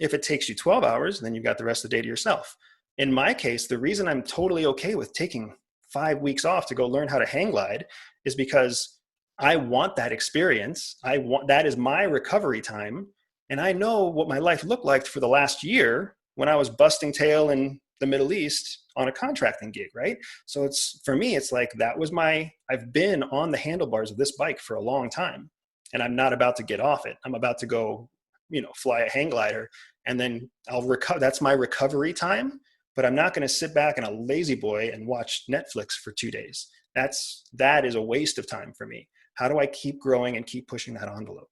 Speaker 2: If it takes you 12 hours, then you've got the rest of the day to yourself. In my case, the reason I'm totally okay with taking 5 weeks off to go learn how to hang glide is because I want that experience. That is my recovery time. And I know what my life looked like for the last year when I was busting tail in the Middle East on a contracting gig, right? So for me, it's like I've been on the handlebars of this bike for a long time, and I'm not about to get off it. I'm about to go, fly a hang glider, and then I'll recover. That's my recovery time. But I'm not going to sit back in a lazy boy and watch Netflix for 2 days. That is a waste of time for me. How do I keep growing and keep pushing that envelope?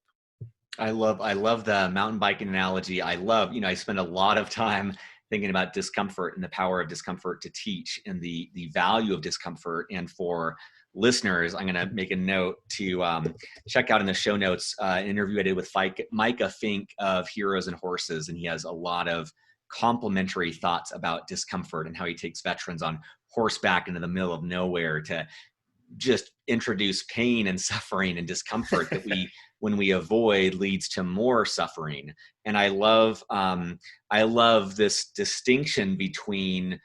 Speaker 1: I love the mountain biking analogy. I spend a lot of time thinking about discomfort and the power of discomfort to teach and the value of discomfort. And for listeners, I'm going to make a note to check out in the show notes an interview I did with Micah Fink of Heroes and Horses. And he has a lot of complimentary thoughts about discomfort and how he takes veterans on horseback into the middle of nowhere to just introduce pain and suffering and discomfort that when we avoid leads to more suffering. And I love this distinction between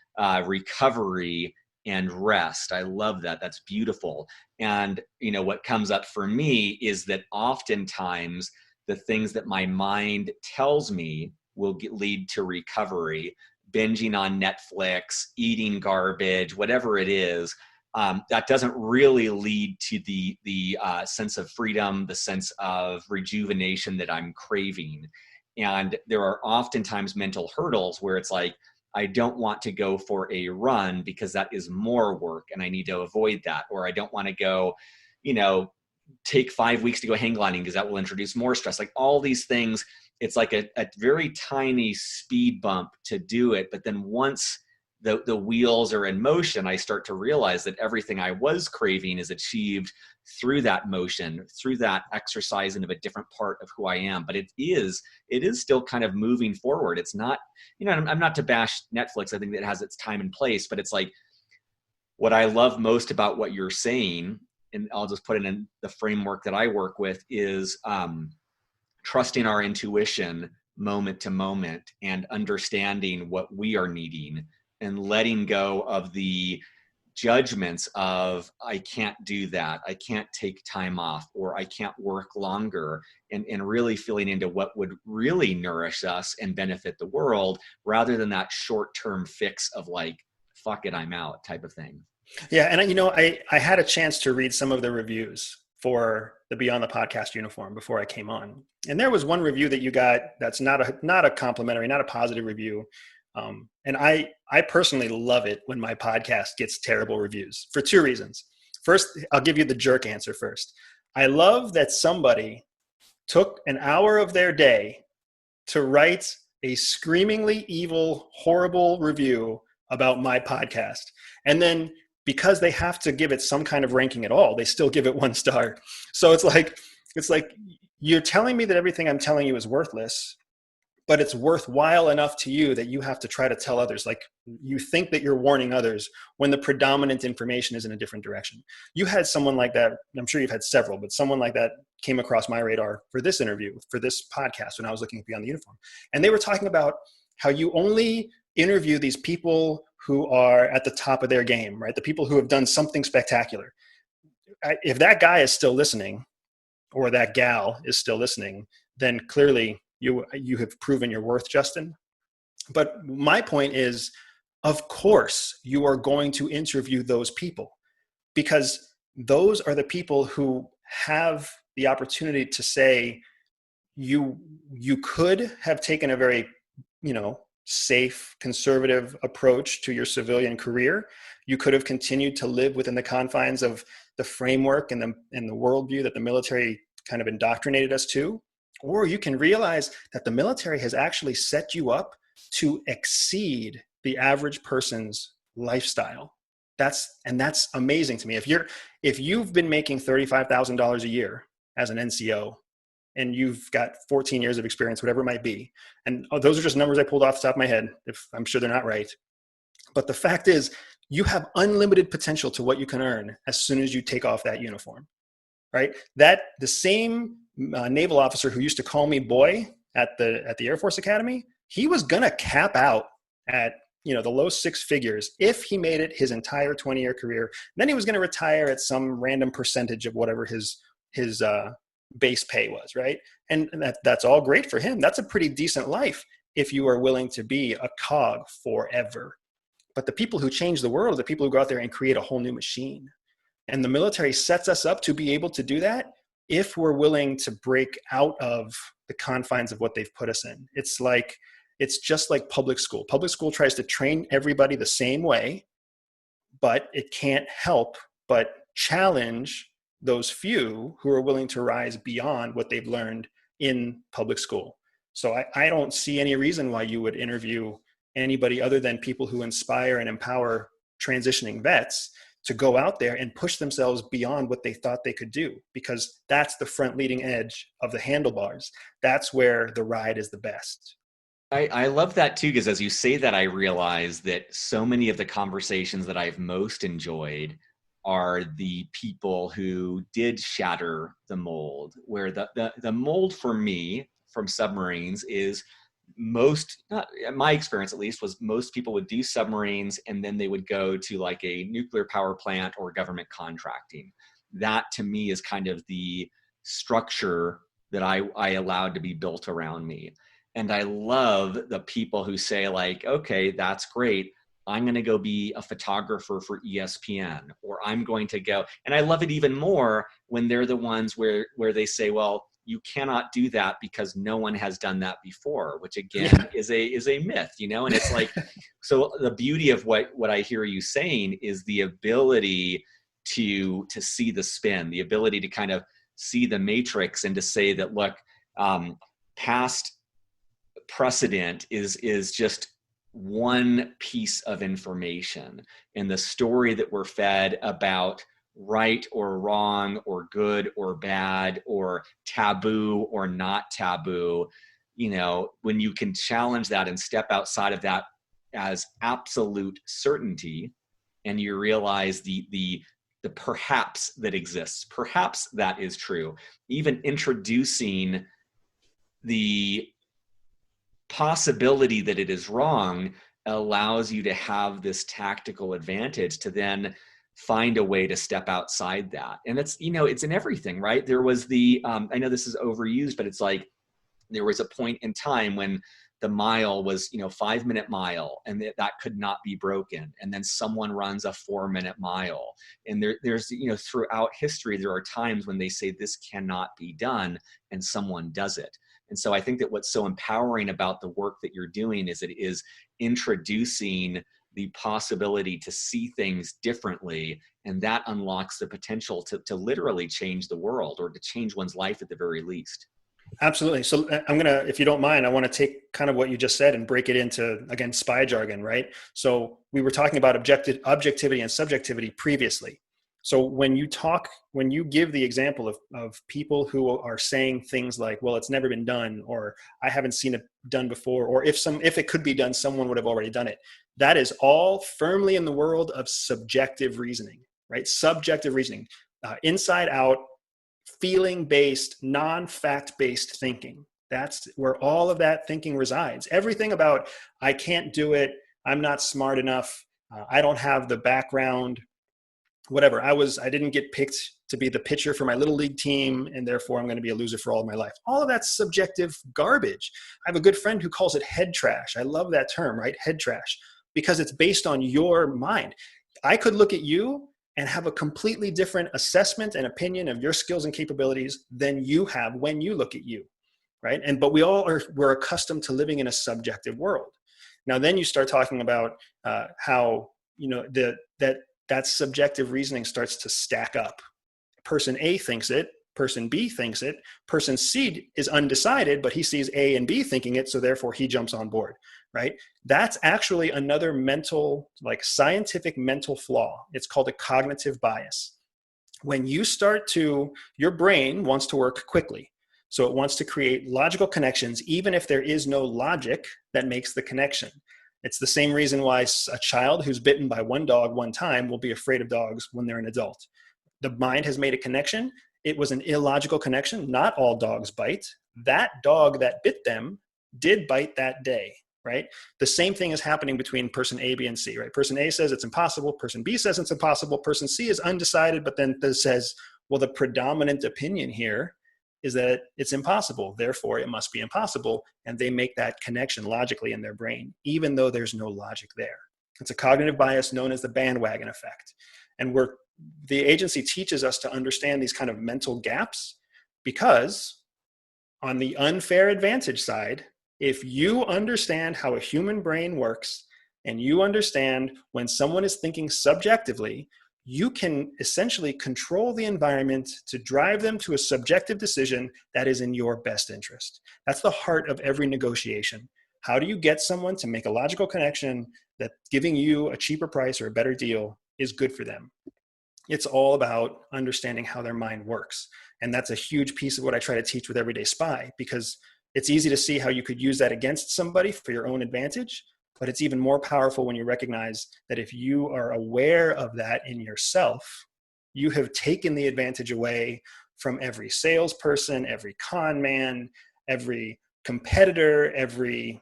Speaker 1: recovery and rest. I love that. That's beautiful. And what comes up for me is that oftentimes the things that my mind tells me will lead to recovery, binging on Netflix, eating garbage, whatever it is. That doesn't really lead to the sense of freedom, the sense of rejuvenation that I'm craving. And there are oftentimes mental hurdles where it's like, I don't want to go for a run because that is more work and I need to avoid that. Or I don't want to go, take 5 weeks to go hang gliding because that will introduce more stress. Like all these things, it's like a very tiny speed bump to do it. But then once the wheels are in motion, I start to realize that everything I was craving is achieved through that motion, through that exercising of a different part of who I am. But it is still kind of moving forward. It's not, I'm not to bash Netflix. I think it has its time and place, but it's like what I love most about what you're saying, and I'll just put it in the framework that I work with, is trusting our intuition moment to moment and understanding what we are needing and letting go of the judgments of I can't do that, I can't take time off, or I can't work longer, and really feeling into what would really nourish us and benefit the world rather than that short-term fix of like, fuck it, I'm out type of thing.
Speaker 2: Yeah. And I had a chance to read some of the reviews for the Beyond the Podcast uniform before I came on. And there was one review that you got that's not a complimentary, not a positive review. And I personally love it when my podcast gets terrible reviews for 2 reasons. First, I'll give you the jerk answer first. I love that somebody took an hour of their day to write a screamingly evil, horrible review about my podcast. And then because they have to give it some kind of ranking at all, they still give it 1 star. So it's like you're telling me that everything I'm telling you is worthless, but it's worthwhile enough to you that you have to try to tell others. Like, you think that you're warning others when the predominant information is in a different direction. You had someone like that. I'm sure you've had several, but someone like that came across my radar for this interview, for this podcast, when I was looking beyond the uniform. And they were talking about how you only interview these people who are at the top of their game, right? The people who have done something spectacular. If that guy is still listening, or that gal is still listening, then clearly you have proven your worth, Justin. But my point is, of course, you are going to interview those people, because those are the people who have the opportunity to say, you could have taken a very, safe, conservative approach to your civilian career. You could have continued to live within the confines of the framework and the worldview that the military kind of indoctrinated us to. Or you can realize that the military has actually set you up to exceed the average person's lifestyle. That's amazing to me. If you've been making $35,000 a year as an NCO, and you've got 14 years of experience, whatever it might be, and those are just numbers I pulled off the top of my head, if I'm sure they're not right. But the fact is, you have unlimited potential to what you can earn as soon as you take off that uniform, right? That the same naval officer who used to call me boy at the Air Force Academy, he was gonna cap out at the low 6 figures if he made it his entire 20-year career. Then he was going to retire at some random percentage of whatever his base pay was, right? And that's all great for him. That's a pretty decent life if you are willing to be a cog forever. But the people who change the world are the people who go out there and create a whole new machine. And the military sets us up to be able to do that if we're willing to break out of the confines of what they've put us in. It's just like public school. Public school tries to train everybody the same way, but it can't help but challenge those few who are willing to rise beyond what they've learned in public school. So I don't see any reason why you would interview anybody other than people who inspire and empower transitioning vets to go out there and push themselves beyond what they thought they could do, because that's the front leading edge of the handlebars. That's where the ride is the best.
Speaker 1: I love that too, because as you say that, I realize that so many of the conversations that I've most enjoyed are the people who did shatter the mold, where the mold for me from submarines is most, not in my experience at least, was most people would do submarines and then they would go to like a nuclear power plant or government contracting. That to me is kind of the structure that I allowed to be built around me. And I love the people who say like, okay, that's great. I'm going to go be a photographer for ESPN, or I'm going to go. And I love it even more when they're the ones where they say, well, you cannot do that because no one has done that before, which again is a myth, and it's like, so the beauty of what I hear you saying is the ability to see the spin, the ability to kind of see the matrix and to say that, look, past precedent is just one piece of information, and the story that we're fed about right or wrong or good or bad or taboo or not taboo, when you can challenge that and step outside of that as absolute certainty, and you realize the perhaps that exists, perhaps that is true, even introducing the possibility that it is wrong allows you to have this tactical advantage to then find a way to step outside that. And it's, it's in everything, right? There was I know this is overused, but it's like, there was a point in time when the mile was, 5-minute mile, and that could not be broken. And then someone runs a 4-minute mile. And there's, throughout history, there are times when they say this cannot be done, and someone does it. And so I think that what's so empowering about the work that you're doing is it is introducing the possibility to see things differently. And that unlocks the potential to literally change the world, or to change one's life at the very least.
Speaker 2: Absolutely. So I'm going to, if you don't mind, I want to take kind of what you just said and break it into, again, SPY jargon, right? So we were talking about objectivity and subjectivity previously. So when you give the example of people who are saying things like, well, it's never been done, or I haven't seen it done before, or if it could be done, someone would have already done it. That is all firmly in the world of subjective reasoning, right? Subjective reasoning, inside out, feeling based, non-fact based thinking. That's where all of that thinking resides. Everything about, I can't do it, I'm not smart enough, I don't have the background, whatever. I didn't get picked to be the pitcher for my little league team, and therefore I'm going to be a loser for all of my life. All of that's subjective garbage. I have a good friend who calls it head trash. I love that term, right? Head trash, because it's based on your mind. I could look at you and have a completely different assessment and opinion of your skills and capabilities than you have when you look at you, right? But we're accustomed to living in a subjective world. Now, then you start talking about how that subjective reasoning starts to stack up. Person A thinks it, person B thinks it, person C is undecided, but he sees A and B thinking it, so therefore he jumps on board, right? That's actually another mental, like scientific mental flaw. It's called a cognitive bias. When you your brain wants to work quickly. So it wants to create logical connections, even if there is no logic that makes the connection. It's the same reason why a child who's bitten by one dog one time will be afraid of dogs when they're an adult. The mind has made a connection. It was an illogical connection. Not all dogs bite. That dog that bit them did bite that day, right? The same thing is happening between person A, B, and C, right? Person A says it's impossible. Person B says it's impossible. Person C is undecided, but then says, well, the predominant opinion here is that it's impossible. Therefore, it must be impossible. And they make that connection logically in their brain, even though there's no logic there. It's a cognitive bias known as the bandwagon effect. And the agency teaches us to understand these kind of mental gaps, because on the unfair advantage side, if you understand how a human brain works and you understand when someone is thinking subjectively, you can essentially control the environment to drive them to a subjective decision that is in your best interest. That's the heart of every negotiation. How do you get someone to make a logical connection that giving you a cheaper price or a better deal is good for them? It's all about understanding how their mind works. And that's a huge piece of what I try to teach with Everyday SPY, because it's easy to see how you could use that against somebody for your own advantage. But it's even more powerful when you recognize that if you are aware of that in yourself, you have taken the advantage away from every salesperson, every con man, every competitor, every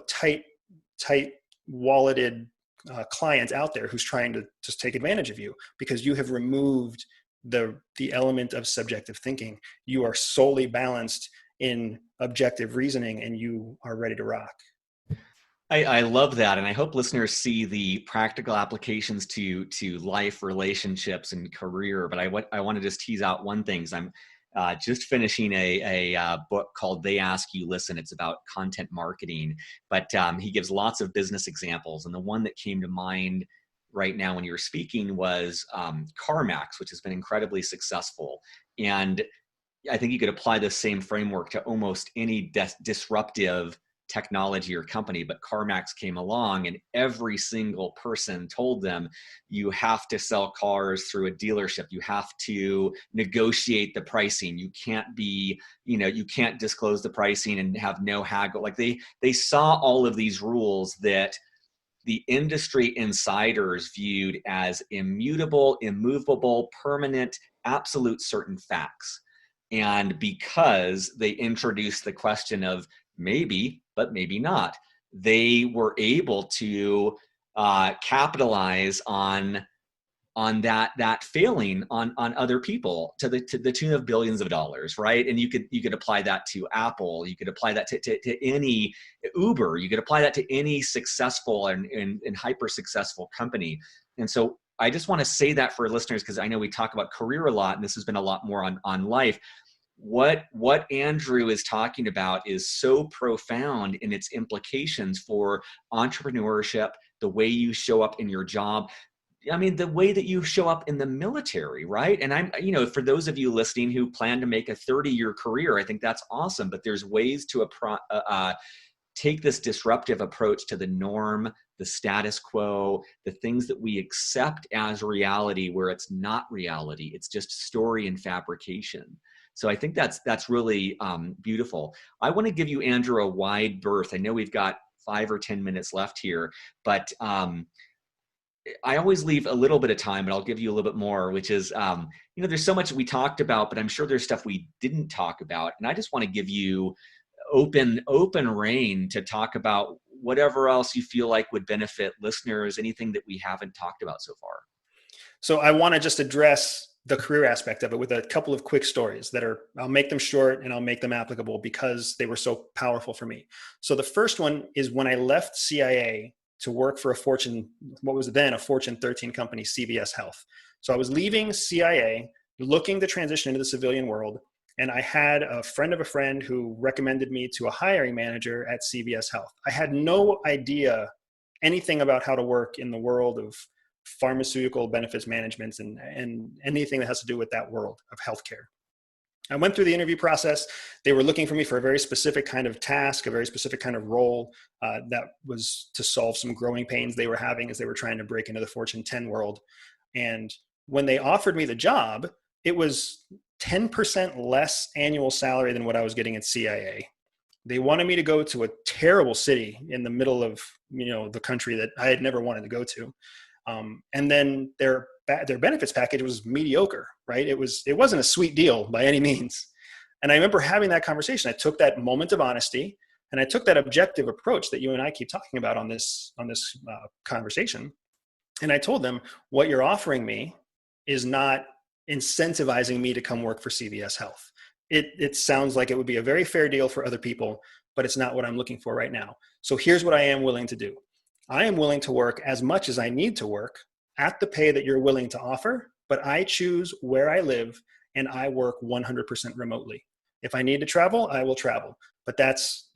Speaker 2: tight walleted client out there who's trying to just take advantage of you, because you have removed the element of subjective thinking. You are solely balanced in objective reasoning, and you are ready to rock.
Speaker 1: I love that, and I hope listeners see the practical applications to life, relationships, and career. But I want to just tease out one thing. I'm just finishing a book called "They Ask You Listen." It's about content marketing, but he gives lots of business examples, and the one that came to mind right now when you were speaking was CarMax, which has been incredibly successful. And I think you could apply the same framework to almost any disruptive technology or company, but CarMax came along and every single person told them, you have to sell cars through a dealership. You have to negotiate the pricing. You can't you can't disclose the pricing and have no haggle. Like they saw all of these rules that the industry insiders viewed as immutable, immovable, permanent, absolute certain facts. And because they introduced the question of maybe, but maybe not, they were able to capitalize on that failing on other people to the tune of billions of dollars, right? And you could apply that to Apple, you could apply that to any Uber, you could apply that to any successful and hyper successful company. And so I just want to say that for listeners, because I know we talk about career a lot, and this has been a lot more on life. What Andrew is talking about is so profound in its implications for entrepreneurship, the way you show up in your job. I mean, the way that you show up in the military, right? And for those of you listening who plan to make a 30-year career, I think that's awesome. But there's ways to take this disruptive approach to the norm, the status quo, the things that we accept as reality where it's not reality. It's just story and fabrication. So I think that's really beautiful. I want to give you, Andrew, a wide berth. I know we've got 5 or 10 minutes left here, but I always leave a little bit of time, but I'll give you a little bit more, which is, there's so much we talked about, but I'm sure there's stuff we didn't talk about. And I just want to give you open reign to talk about whatever else you feel like would benefit listeners, anything that we haven't talked about so far.
Speaker 2: So I want to just address the career aspect of it with a couple of quick stories I'll make them short and I'll make them applicable because they were so powerful for me. So the first one is when I left CIA to work for a Fortune 13 company, CVS Health. So I was leaving CIA, looking to transition into the civilian world. And I had a friend of a friend who recommended me to a hiring manager at CVS Health. I had no idea anything about how to work in the world of pharmaceutical benefits management and anything that has to do with that world of healthcare. I went through the interview process. They were looking for me for a very specific kind of task, a very specific kind of role that was to solve some growing pains they were having as they were trying to break into the Fortune 10 world. And when they offered me the job, it was 10% less annual salary than what I was getting at CIA. They wanted me to go to a terrible city in the middle of the country that I had never wanted to go to. And then their benefits package was mediocre, right? It wasn't a sweet deal by any means. And I remember having that conversation. I took that moment of honesty and I took that objective approach that you and I keep talking about on this conversation. And I told them, what you're offering me is not incentivizing me to come work for CVS Health. It sounds like it would be a very fair deal for other people, but it's not what I'm looking for right now. So here's what I am willing to do. I am willing to work as much as I need to work at the pay that you're willing to offer, but I choose where I live and I work 100% remotely. If I need to travel, I will travel, but that's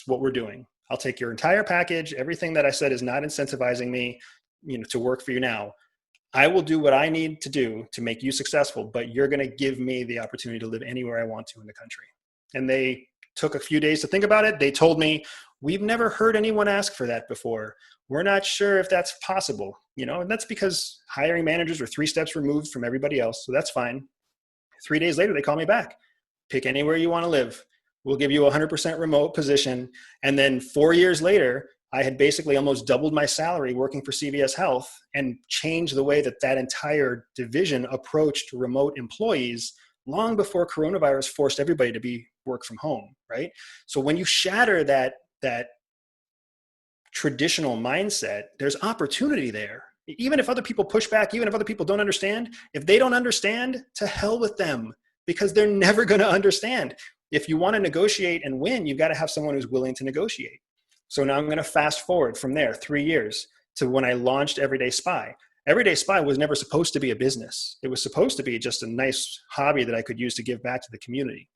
Speaker 2: what we're doing. I'll take your entire package. Everything that I said is not incentivizing me, to work for you now. I will do what I need to do to make you successful, but you're going to give me the opportunity to live anywhere I want to in the country. And they took a few days to think about it. They told me, we've never heard anyone ask for that before. We're not sure if that's possible, and that's because hiring managers are 3 steps removed from everybody else. So that's fine. 3 days later, they call me back. Pick anywhere you want to live. We'll give you a 100% remote position. And then 4 years later, I had basically almost doubled my salary working for CVS Health and changed the way that entire division approached remote employees long before coronavirus forced everybody to work from home, right? So when you shatter that traditional mindset, there's opportunity there. Even if other people push back, even if other people don't understand, if they don't understand, to hell with them, because they're never going to understand. If you want to negotiate and win, you've got to have someone who's willing to negotiate. So now I'm going to fast forward from there 3 years to when I launched Everyday Spy. Everyday Spy was never supposed to be a business. It was supposed to be just a nice hobby that I could use to give back to the community.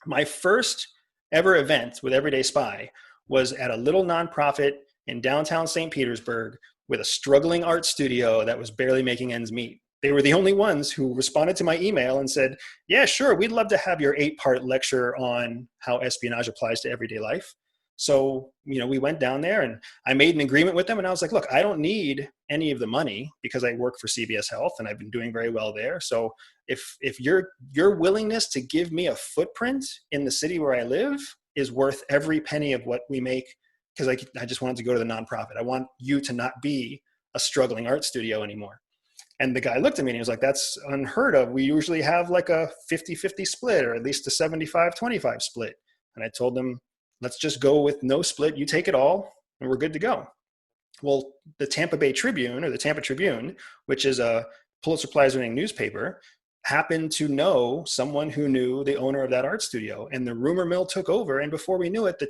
Speaker 2: My first ever event with Everyday Spy was at a little nonprofit in downtown St. Petersburg with a struggling art studio that was barely making ends meet. They were the only ones who responded to my email and said, yeah, sure, we'd love to have your 8-part lecture on how espionage applies to everyday life. So, we went down there and I made an agreement with them and I was like, look, I don't need any of the money because I work for CVS Health and I've been doing very well there. So if your willingness to give me a footprint in the city where I live is worth every penny of what we make, because I just wanted to go to the nonprofit. I want you to not be a struggling art studio anymore. And the guy looked at me and he was like, that's unheard of. We usually have like a 50-50 split or at least a 75-25 split. And I told them, let's just go with no split. You take it all and we're good to go. Well, the Tampa Tribune, which is a Pulitzer Prize winning newspaper, happened to know someone who knew the owner of that art studio, and the rumor mill took over. And before we knew it, the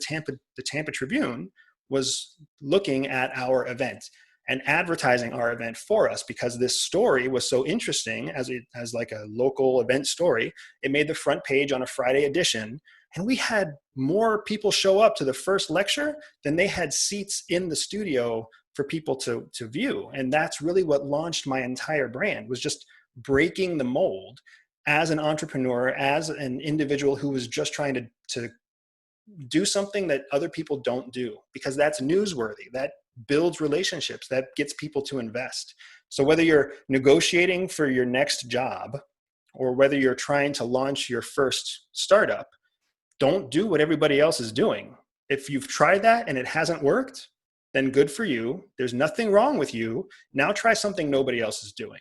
Speaker 2: Tampa Tribune was looking at our event and advertising our event for us because this story was so interesting as like a local event story. It made the front page on a Friday edition. And we had more people show up to the first lecture than they had seats in the studio for people to view. And that's really what launched my entire brand, was just breaking the mold as an entrepreneur, as an individual who was just trying to do something that other people don't do, because that's newsworthy, that builds relationships, that gets people to invest. So whether you're negotiating for your next job or whether you're trying to launch your first startup, don't do what everybody else is doing. If you've tried that and it hasn't worked, then good for you. There's nothing wrong with you. Now try something nobody else is doing.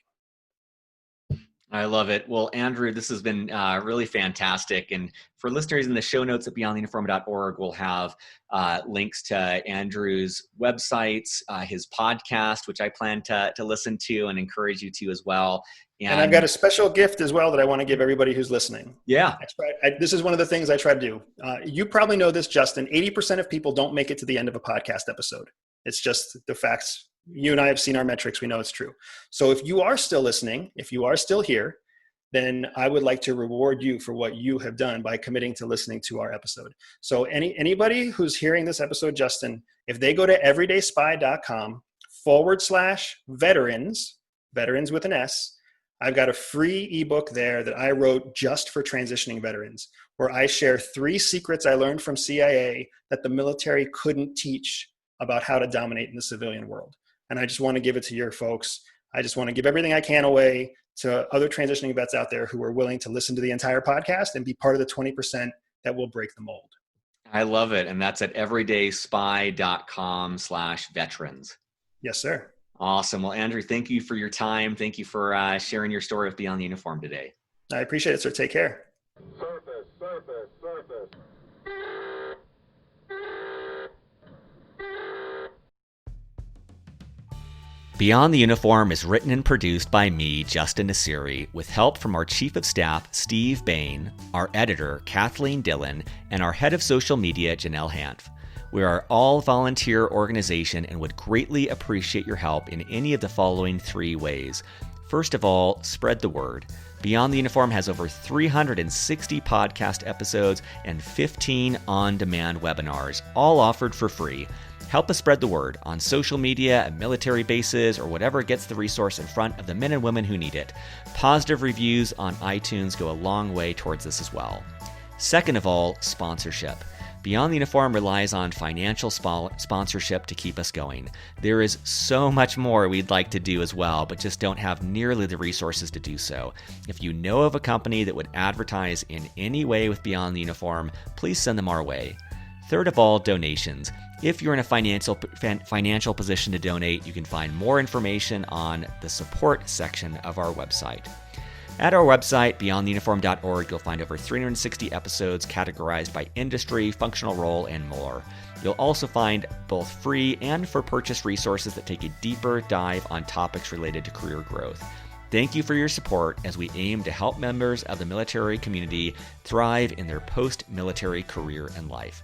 Speaker 1: I love it. Well, Andrew, this has been really fantastic. And for listeners, in the show notes at beyondtheuniform.org, we'll have links to Andrew's websites, his podcast, which I plan to listen to and encourage you to as well.
Speaker 2: And I've got a special gift as well that I want to give everybody who's listening.
Speaker 1: Yeah.
Speaker 2: This is one of the things I try to do. You probably know this, Justin. 80% of people don't make it to the end of a podcast episode. It's just the facts. You and I have seen our metrics. We know it's true. So if you are still listening, if you are still here, then I would like to reward you for what you have done by committing to listening to our episode. So anybody who's hearing this episode, Justin, if they go to everydayspy.com/veterans, veterans with an S, I've got a free ebook there that I wrote just for transitioning veterans, where I share 3 secrets I learned from CIA that the military couldn't teach about how to dominate in the civilian world. And I just want to give it to your folks. I just want to give everything I can away to other transitioning vets out there who are willing to listen to the entire podcast and be part of the 20% that will break the mold.
Speaker 1: I love it. And that's at everydayspy.com/veterans.
Speaker 2: Yes, sir.
Speaker 1: Awesome. Well, Andrew, thank you for your time. Thank you for sharing your story with Beyond the Uniform today.
Speaker 2: I appreciate it, sir. Take care.
Speaker 3: Surface, surface, surface.
Speaker 1: Beyond the Uniform is written and produced by me, Justin Nassiri, with help from our Chief of Staff, Steve Bain, our editor, Kathleen Dillon, and our Head of Social Media, Janelle Hanf. We are all volunteer organization and would greatly appreciate your help in any of the following 3 ways. First of all, spread the word. Beyond the Uniform has over 360 podcast episodes and 15 on-demand webinars, all offered for free. Help us spread the word on social media, at military bases, or whatever gets the resource in front of the men and women who need it. Positive reviews on iTunes go a long way towards this as well. Second of all, sponsorship. Beyond the Uniform relies on financial sponsorship to keep us going. There is so much more we'd like to do as well, but just don't have nearly the resources to do so. If you know of a company that would advertise in any way with Beyond the Uniform, please send them our way. Third of all, donations. If you're in a financial position to donate, you can find more information on the support section of our website. At our website, beyondtheuniform.org, you'll find over 360 episodes categorized by industry, functional role, and more. You'll also find both free and for purchase resources that take a deeper dive on topics related to career growth. Thank you for your support as we aim to help members of the military community thrive in their post-military career and life.